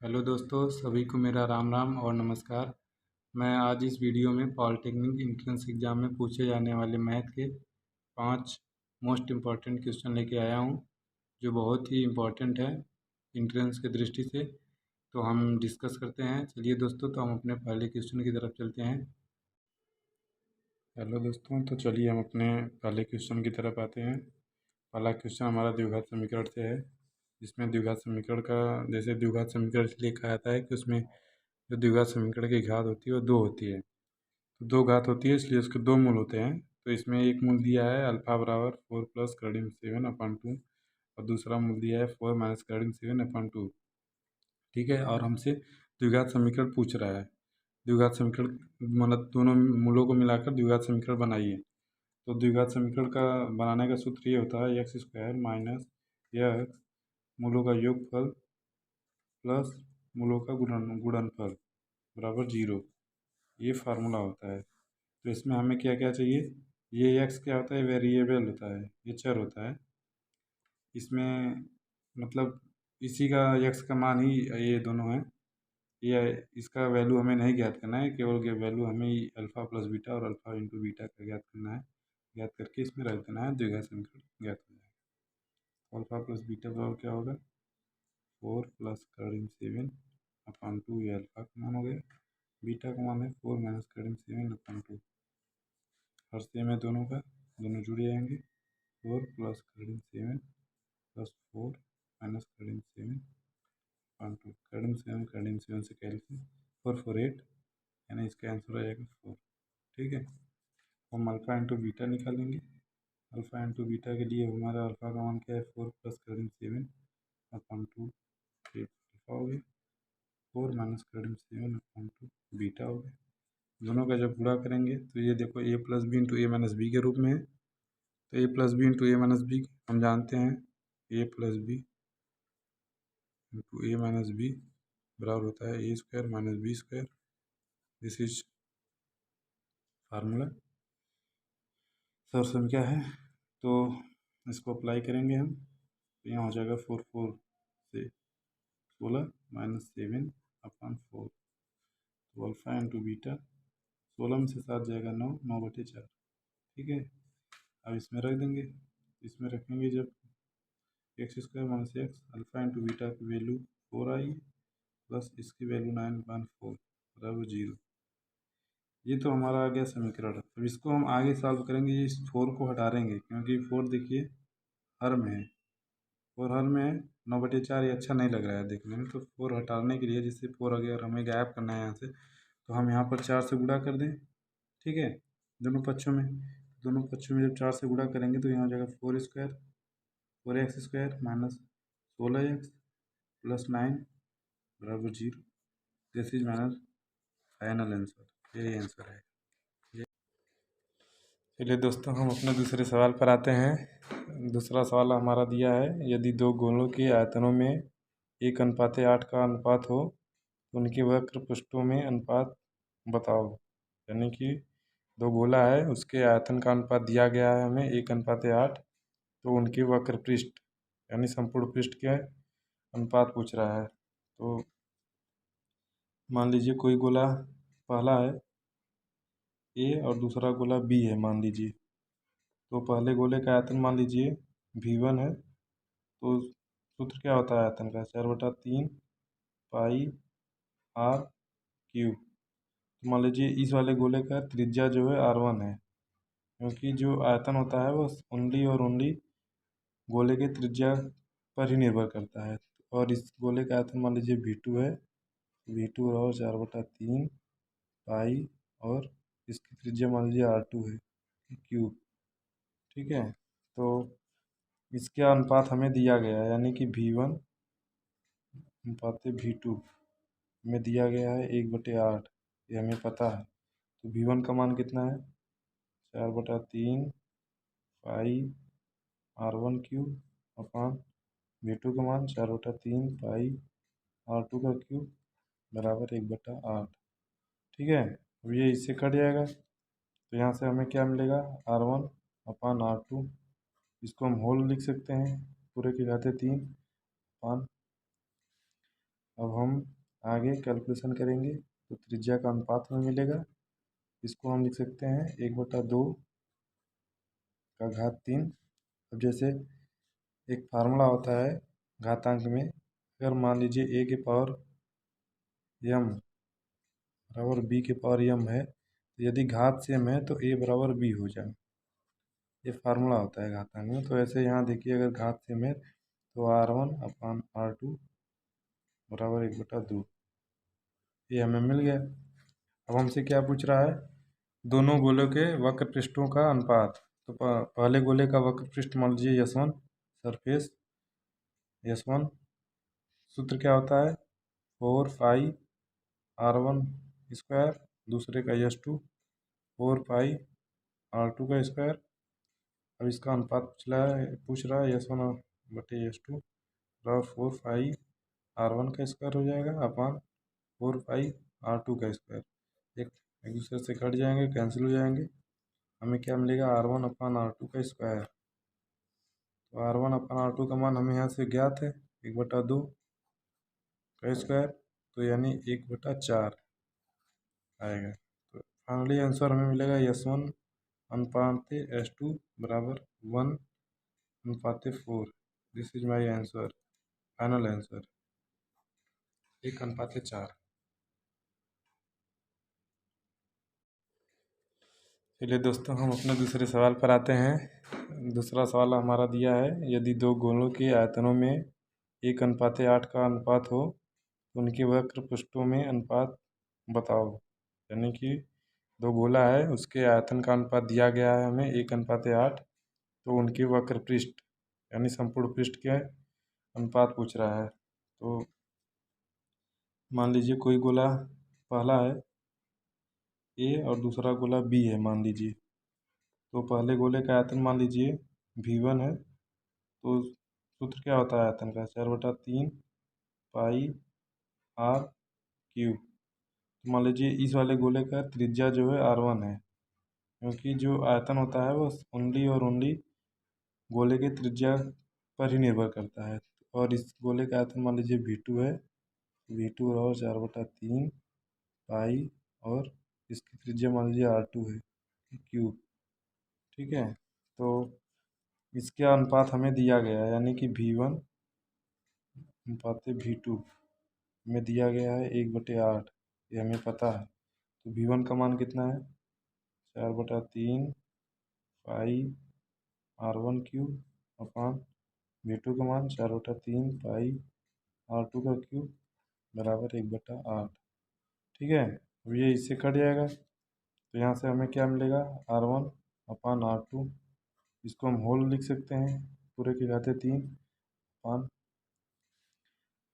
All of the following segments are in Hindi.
हेलो दोस्तों, सभी को मेरा राम राम और नमस्कार। मैं आज इस वीडियो में पॉलिटेक्निक एंट्रेंस एग्ज़ाम में पूछे जाने वाले मैथ के 5 मोस्ट इम्पॉर्टेंट क्वेश्चन लेके आया हूँ, जो बहुत ही इम्पॉर्टेंट है एंट्रेंस की दृष्टि से। तो हम डिस्कस करते हैं। चलिए दोस्तों, तो हम अपने पहले क्वेश्चन की तरफ चलते हैं। हेलो दोस्तों, तो चलिए हम अपने पहले क्वेश्चन की तरफ आते हैं। पहला क्वेश्चन हमारा द्विघात समीकरण से है, जिसमें द्विघात समीकरण का जैसे द्विघात समीकरण इसलिए कहा जाता है कि उसमें जो द्विघात समीकरण की घात होती है वो 2 होती है। तो 2 घात होती है, इसलिए उसके 2 मूल होते हैं। तो इसमें एक मूल दिया है अल्फा बराबर 4 प्लस कर्डिन 7/2 और दूसरा मूल दिया है 4 माइनस कर्डिन 7/2। ठीक है, और हमसे द्विघात समीकरण पूछ रहा है। द्विघात समीकरण मतलब दोनों मूलों को मिलाकर द्विघात समीकरण बनाइए। तो द्विघात समीकरण का बनाने का सूत्र ये होता है एक्स स्क्वायर माइनस एक्स मूलों का योगफल प्लस मूलों का गुणनफल बराबर 0। ये फार्मूला होता है। तो इसमें हमें क्या क्या चाहिए? ये एक्स क्या होता है? वेरिएबल होता है, ये चर होता है। इसमें मतलब इसी का एक्स का मान ही ये दोनों हैं। ये इसका वैल्यू हमें नहीं ज्ञात करना है, केवल ये वैल्यू हमें अल्फ़ा प्लस बीटा और अल्फ़ा इंटू बीटा का ज्ञात करना है। ज्ञात करके इसमें रख देना है, द्विघात समीकरण ज्ञात हो जाएगा। अल्फ़ा प्लस बीटा बराबर क्या होगा? 4 प्लस कर्डिन 7/2, ये अल्फ़ा का मान हो गया। बीटा का मान है 4 माइनस कर्डिन 7/2। हर सेम है दोनों का, दोनों जुड़ जाएंगे। 4 प्लस कर्डिन 7 प्लस 4 माइनस कर्डिन 7/2। कर्डिन 7 से कैंसिल, 4 4 8, यानी इसका आंसर आ जाएगा 4। ठीक है, हम अल्फ़ा इंटू बीटा निकालेंगे। अल्फ़ा इंटू बीटा के लिए हमारा अल्फ़ा का मान क्या है? 4 प्लस कर्डिन 7/2, ये अल्फ़ा हो गया। 4 माइनस कर्डिन 7/2 बीटा हो गया। दोनों का जब गुणा करेंगे तो ये देखो A plus B into A minus B के रूप में है। तो A plus B into A minus B हम जानते हैं, A plus B into A minus B बराबर होता है A square minus B square. This is formula. Source क्या है? तो इसको अप्लाई करेंगे हम, तो यहाँ हो जाएगा 4 4 से 16 माइनस 7/4। तो अल्फ़ा इंटू बीटा 16 में से 7 जाएगा 9, 9/4। ठीक है, अब इसमें रख देंगे। इसमें रखेंगे जब x square minus x, alpha into beta की वैल्यू 4 आई प्लस इसकी वैल्यू 9/4 बराबर 0। ये तो हमारा आ गया समीकरण। अब इसको हम आगे सॉल्व करेंगे। इस 4 को हटा देंगे, क्योंकि 4 देखिए हर में है, 4 हर में है। 9/4 ये अच्छा नहीं लग रहा है देखने में, तो 4 हटाने के लिए, जिससे 4 अगर हमें गायब करना है यहाँ से, तो हम यहाँ पर 4 से गुणा कर दें। ठीक है, दोनों पक्षों में। दोनों पक्षों में जब 4 से गुणा करेंगे तो यहाँ हो जाएगा 4 square, 4x² minus 16x plus 9 बराबर 0। This is minus final answer, यही आंसर है। चलिए दोस्तों, हम अपने दूसरे सवाल पर आते हैं। दूसरा सवाल हमारा दिया है, यदि दो गोलों के आयतनों में 1:8 का अनुपात हो तो उनके वक्र पृष्ठों में अनुपात बताओ। यानी कि दो गोला है, उसके आयतन का अनुपात दिया गया है हमें 1:8, तो उनके वक्र पृष्ठ यानी संपूर्ण पृष्ठ के अनुपात पूछ रहा है। तो मान लीजिए कोई गोला पहला है ए और दूसरा गोला बी है मान लीजिए। तो पहले गोले का आयतन मान लीजिए V1 है। तो सूत्र क्या होता है आयतन का? 4/3 पाई आर क्यूब। तो मान लीजिए इस वाले गोले का त्रिज्या जो है R1 है, क्योंकि जो आयतन होता है वो ओनली और ओनली गोले के त्रिज्या पर ही निर्भर करता है। और इस गोले का आयतन मान लीजिए V2 है। V2 और 4/3 पाई, और इसकी त्रिज्या मान लीजिए R2 है क्यूब। ठीक है, तो इसका अनुपात हमें दिया गया है, यानी कि V1 अनुपात V2 में दिया गया है 1/8, ये हमें पता है। तो V1 का मान कितना है? 4/3 पाई R1 क्यूब अपान V2 का मान 4/3 पाई R2 का क्यूब बराबर 1/8। ठीक है, अब ये इससे कट जाएगा, तो यहाँ से हमें क्या मिलेगा? R1 अपान R2। इसको हम होल लिख सकते हैं, पूरे के घाते 3 अपान अब हम आगे कैलकुलेशन करेंगे तो त्रिज्या का अनुपात हमें मिलेगा। इसको हम लिख सकते हैं 1/2 का घात 3। अब जैसे एक फार्मूला होता है घातांक में, अगर मान लीजिए a के पावर m बराबर b के पावर m है, तो यदि घात सेम है तो a बराबर b हो जाए। ये फार्मूला होता है घातांक में। तो ऐसे यहाँ देखिए, अगर घात सेम है तो R1/R2 बराबर 1/2, ये हमें मिल गया। अब हमसे क्या पूछ रहा है, दोनों गोलों के वक्र पृष्ठों का अनुपात। तो पहले गोले का वक्र पृष्ठ मान लीजिए S1 सरफेस S1, सूत्र क्या होता है 4πR1², दूसरे का S2 4πR2 का स्क्वायर। अब इसका अनुपात पूछ रहा है S1/S2 बराबर 4πR1 का स्क्वायर हो जाएगा अपान 4πR2 का स्क्वायर। एक एक दूसरे से कट जाएंगे, कैंसिल हो जाएंगे। हमें क्या मिलेगा R1/R2 का स्क्वायर। तो R1/R2 का मान हमें यहाँ से ज्ञात है 1/2 का स्क्वायर, तो यानी 1/4 आएगा। तो फाइनली आंसर हमें मिलेगा S1/S2 बराबर 1/4। This is my answer, final answer 1/4। चलिए दोस्तों, हम अपने दूसरे सवाल पर आते हैं। दूसरा सवाल हमारा दिया है, यदि दो गोलों के आयतनों में 1/8 का अनुपात हो तो उनके वक्र पृष्ठों में अनुपात बताओ। यानी कि दो गोला है, उसके आयतन का अनुपात दिया गया है हमें 1/8, तो उनके वक्र पृष्ठ यानी संपूर्ण पृष्ठ के अनुपात पूछ रहा है। तो मान लीजिए कोई गोला पहला है ए और दूसरा गोला बी है मान लीजिए। तो पहले गोले का आयतन मान लीजिए V1 है, तो सूत्र क्या होता है आयतन का 4/3 पाई R3। तो मान लीजिए इस वाले गोले का त्रिज्या जो है R1 है, क्योंकि जो आयतन होता है वो ओनली और ओनली गोले के त्रिज्या पर ही निर्भर करता है। और इस गोले का आयतन मान लीजिए V2 है, V2 और 4/3 पाई, और इसकी त्रिज्या मान लीजिए R2 है क्यूब। ठीक है, तो इसका अनुपात हमें दिया गया है, यानी कि V1 अनुपात V2 में दिया गया है 1/8, ये हमें पता है। तो V1 का मान कितना है 4/3 पाई R1³ अपान V2 का मान 4/3 पाई R2 का क्यूब बराबर 1/8। ठीक है, अब ये इससे कट जाएगा, तो यहाँ से हमें क्या मिलेगा R1/R2, इसको हम होल लिख सकते हैं, पूरे के घाते 3 अपान।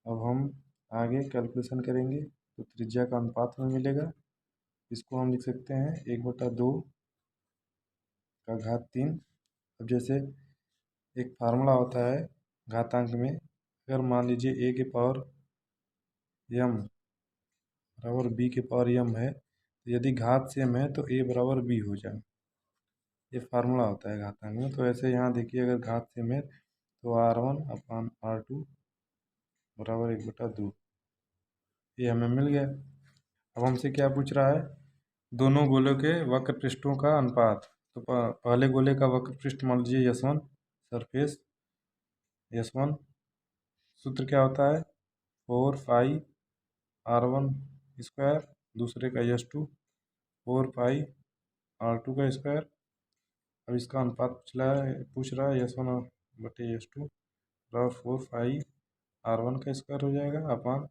अब हम आगे कैलकुलेशन करेंगे तो त्रिज्या का अनुपात हमें मिलेगा। इसको हम लिख सकते हैं 1/2 का घात 3। अब जैसे एक फार्मूला होता है घातांक में, अगर मान लीजिए a के पावर m बराबर b के पावर m है, तो यदि घात सेम है तो a बराबर b हो जाए। ये फार्मूला होता है घातांक में। तो ऐसे यहाँ देखिए, अगर घात सेम है तो R1/R2 बराबर 1/2, ये हमें मिल गया। अब हमसे क्या पूछ रहा है, दोनों गोलों के वक्र पृष्ठों का अनुपात। तो पहले गोले का वक्र पृष्ठ मान लीजिए S1 सरफेस S1, सूत्र क्या होता है 4πR1², दूसरे का S2 4πR2 का स्क्वायर। अब इसका अनुपात पूछ रहा है S1/S2 बराबर 4πR1 का स्क्वायर हो जाएगा अपान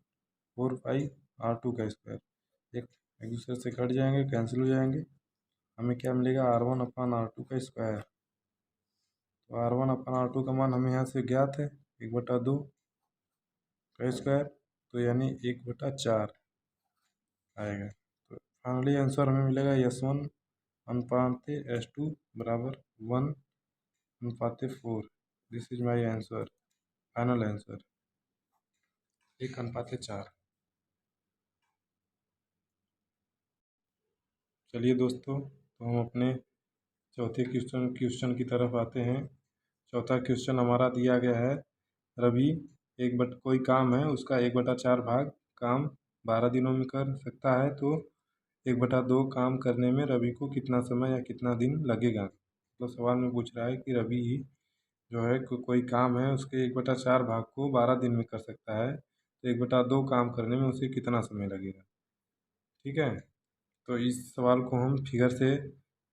4πR2 का स्क्वायर। एक दूसरे से कट जाएंगे, कैंसिल हो जाएंगे। हमें क्या मिलेगा R1/R2 का स्क्वायर। तो R1/R2 का मान हमें यहाँ से ज्ञात है 1/2 का स्क्वायर, तो यानी 1/4 आएगा। तो फाइनली आंसर हमें मिलेगा S1/S2 बराबर 1/4। This is my answer, final answer 1/4। चलिए दोस्तों, तो हम अपने चौथे क्वेश्चन की तरफ आते हैं। चौथा क्वेश्चन हमारा दिया गया है, रवि कोई काम है उसका 1/4 भाग काम 12 दिनों में कर सकता है, तो 1/2 काम करने में रवि को कितना समय या कितना दिन लगेगा। तो सवाल में पूछ रहा है कि रवि जो है कोई काम है उसके 1/4 भाग को 12 दिन में कर सकता है, तो 1/2 काम करने में उसे कितना समय लगेगा। ठीक है, तो इस सवाल को हम फिगर से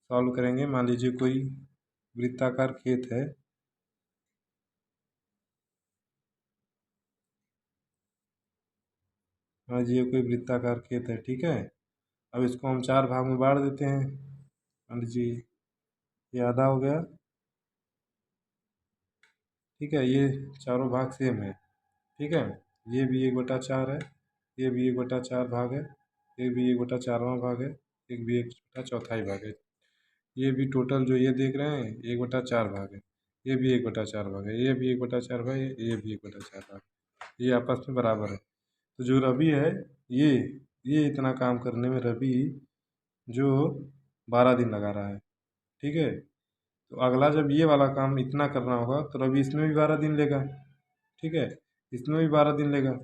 सॉल्व करेंगे। मान लीजिए कोई वृत्ताकार खेत है। मान लीजिए कोई वृत्ताकार खेत है, ठीक है। अब इसको हम 4 भाग में बांट देते हैं। मान लीजिए ये आधा हो गया, ठीक है। ये चारों भाग सेम है, ठीक है। ये भी 1/4 है, ये भी 1/4 भाग है, ये भी 1/4वां भाग है, एक भी 1/4 भाग है। ये भी टोटल जो ये देख रहे हैं 1/4 भाग है, ये भी 1/4 भाग है, ये भी 1/4 भाग है, ये भी 1/4 भाग है। ये आपस में बराबर है। तो जो रवि है ये ये इतना काम करने में रवि जो 12 दिन लगा रहा है, ठीक है। तो अगला जब ये वाला काम इतना करना होगा तो रवि इसमें भी 12 दिन लेगा, ठीक है। इसमें भी 12 दिन लेगा,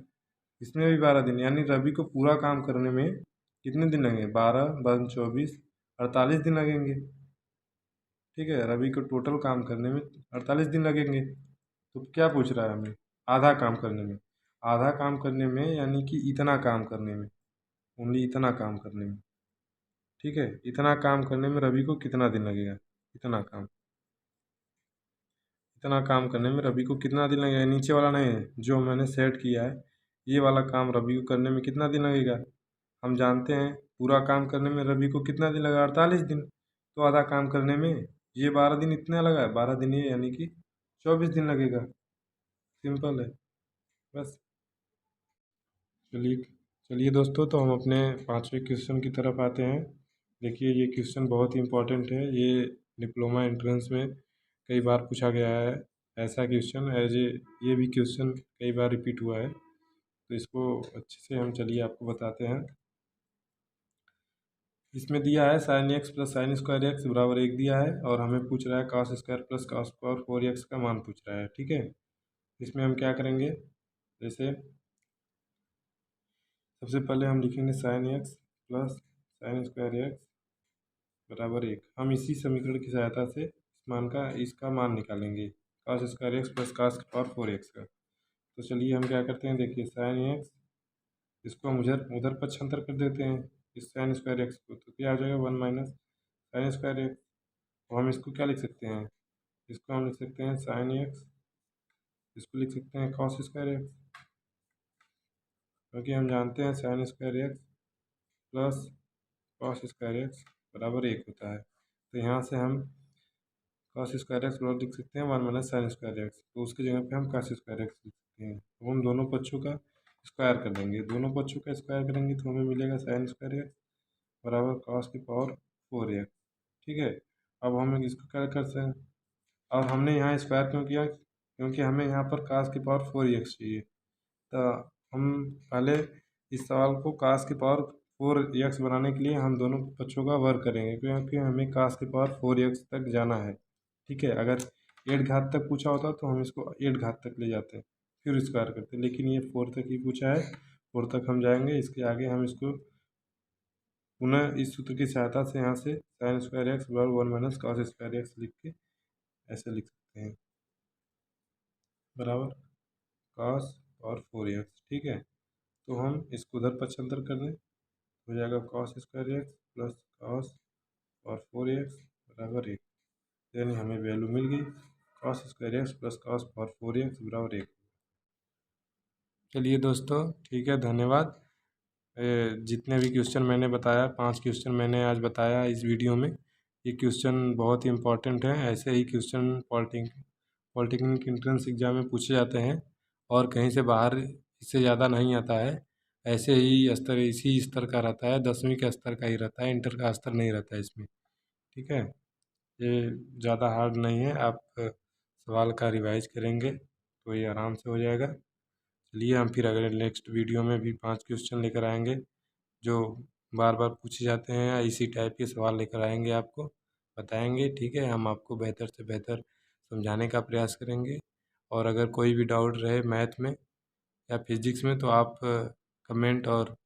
इसमें भी 12 दिन, यानी रवि को पूरा काम करने में कितने दिन लगेंगे? 12 × 24 48 दिन लगेंगे, ठीक है। रवि को टोटल काम करने में 48 दिन लगेंगे। तो क्या पूछ रहा है हमें? आधा काम करने में। आधा काम करने में यानी कि इतना काम करने में, ओनली इतना काम करने में, ठीक है। इतना काम करने में रवि को कितना दिन लगेगा? इतना काम, इतना काम करने में रवि को कितना दिन लगेगा? नीचे वाला नहीं है जो मैंने सेट किया है, ये वाला काम रवि को करने में कितना दिन लगेगा? हम जानते हैं पूरा काम करने में रवि को कितना दिन लगा? 48 दिन। तो आधा काम करने में ये 12 दिन इतना लगा है, 12 दिन ये यानी कि 24 दिन लगेगा। सिंपल है, बस। चलिए चलिए दोस्तों, तो हम अपने 5वें क्वेश्चन की तरफ आते हैं। देखिए ये क्वेश्चन बहुत ही इम्पोर्टेंट है, ये डिप्लोमा एंट्रेंस में कई बार पूछा गया है। ऐसा क्वेश्चन एज ये भी क्वेश्चन कई बार रिपीट हुआ है, तो इसको अच्छे से हम चलिए आपको बताते हैं। इसमें दिया है sin x plus sine square x बराबर 1 दिया है, और हमें पूछ रहा है cos square plus cos power 4x का मान पूछ रहा है, ठीक है। इसमें हम क्या करेंगे? जैसे सबसे पहले हम लिखेंगे sin x plus sine square x बराबर 1। हम इसी समीकरण की सहायता से इसका मान निकालेंगे, cos square x plus cos की पावर 4x का। तो चलिए हम क्या करते हैं, देखिए sin x, इसको हम उधर उधर पक्षांतर कर देते हैं इस साइन स्क्वायर एक्स को, तो क्या आ जाएगा 1 माइनस साइन स्क्वायर एक्स। तो हम इसको क्या लिख सकते हैं? इसको हम लिख सकते हैं साइन एक्स, इसको लिख सकते हैं कॉस स्क्वायर एक्स, क्योंकि हम जानते हैं sine square x plus cos square x बराबर 1 होता है। तो यहाँ से हम कॉस स्क्वायर एक्स बराबर लिख सकते हैं 1 माइनस साइन स्क्वायर एक्स, तो उसकी जगह पे हम कॉस स्क्वायर एक्स लिख सकते हैं। तो हम दोनों पक्षों का स्क्वायर कर देंगे, दोनों पक्षों का स्क्वायर करेंगे तो हमें मिलेगा साइन स्क्वायर एक्स बराबर कॉस की पावर 4x, ठीक है। अब हम इसको क्या कर सकते हैं? और हमने यहाँ स्क्वायर क्यों किया? क्योंकि हमें यहाँ पर कास की पावर 4x चाहिए। तो हम पहले इस सवाल को कास की पावर 4x बनाने के लिए हम दोनों पक्षों का वर्ग करेंगे, क्योंकि हमें कास की पावर 4x तक जाना है, ठीक है। अगर 8 घात तक पूछा होता तो हम इसको 8 घात तक ले जाते फिर स्क्वायर करते, लेकिन ये 4 तक ही पूछा है, 4 तक हम जाएंगे। इसके आगे हम इसको पुनः इस सूत्र की सहायता से यहाँ से साइन स्क्वायर एक्स बराबर 1 माइनस कॉस स्क्वायर एक्स लिख के ऐसे लिख सकते हैं, बराबर कॉस और 4x, ठीक है। तो हम इसको उधर पक्षांतर कर दें, हो जाएगा cos square x plus cos और 4x बराबर 1, यानी हमें वैल्यू मिल गई cos square x plus cos और 4x बराबर 1। चलिए दोस्तों, ठीक है, धन्यवाद। जितने भी क्वेश्चन मैंने बताया, 5 क्वेश्चन मैंने आज बताया इस वीडियो में, ये क्वेश्चन बहुत ही इम्पोर्टेंट है। ऐसे ही क्वेश्चन पॉलिटेक्निक एंट्रेंस एग्जाम में पूछे जाते हैं, और कहीं से बाहर इससे ज़्यादा नहीं आता है। ऐसे ही स्तर इसी स्तर का रहता है, 10वीं के स्तर का ही रहता है, इंटर का स्तर नहीं रहता है इसमें, ठीक है। ये ज़्यादा हार्ड नहीं है, आप सवाल का रिवाइज करेंगे तो ये आराम से हो जाएगा। चलिए हम फिर अगले नेक्स्ट वीडियो में भी 5 क्वेश्चन लेकर आएंगे जो बार बार पूछे जाते हैं, या इसी टाइप के सवाल लेकर आएंगे, आपको बताएंगे, ठीक है। हम आपको बेहतर से बेहतर समझाने का प्रयास करेंगे, और अगर कोई भी डाउट रहे मैथ में या फिजिक्स में, तो आप कमेंट और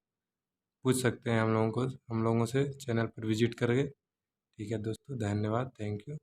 पूछ सकते हैं हम लोगों से चैनल पर विजिट करके। ठीक है दोस्तों, धन्यवाद, थैंक यू।